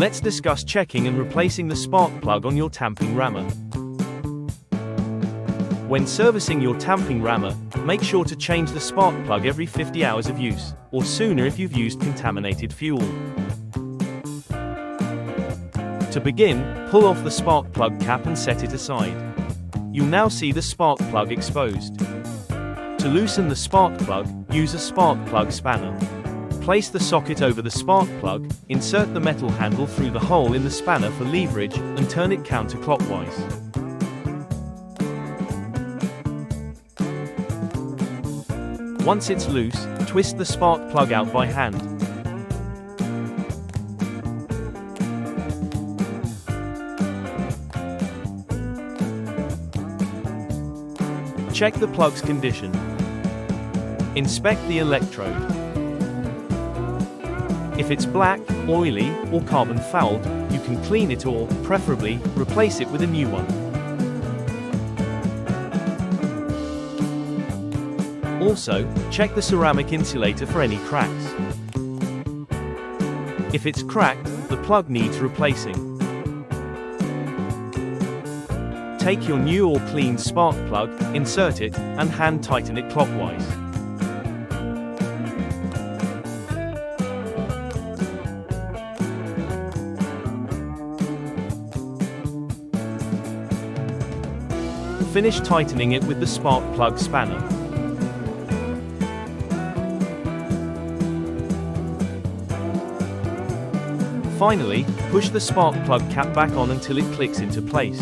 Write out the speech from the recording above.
Let's discuss checking and replacing the spark plug on your tamping rammer. When servicing your tamping rammer, make sure to change the spark plug every 50 hours of use, or sooner if you've used contaminated fuel. To begin, pull off the spark plug cap and set it aside. You'll now see the spark plug exposed. To loosen the spark plug, use a spark plug spanner. Place the socket over the spark plug, insert the metal handle through the hole in the spanner for leverage, and turn it counterclockwise. Once it's loose, twist the spark plug out by hand. Check the plug's condition. Inspect the electrode. If it's black, oily, or carbon fouled, you can clean it or, preferably, replace it with a new one. Also, check the ceramic insulator for any cracks. If it's cracked, the plug needs replacing. Take your new or clean spark plug, insert it, and hand tighten it clockwise. Finish tightening it with the spark plug spanner. Finally, push the spark plug cap back on until it clicks into place.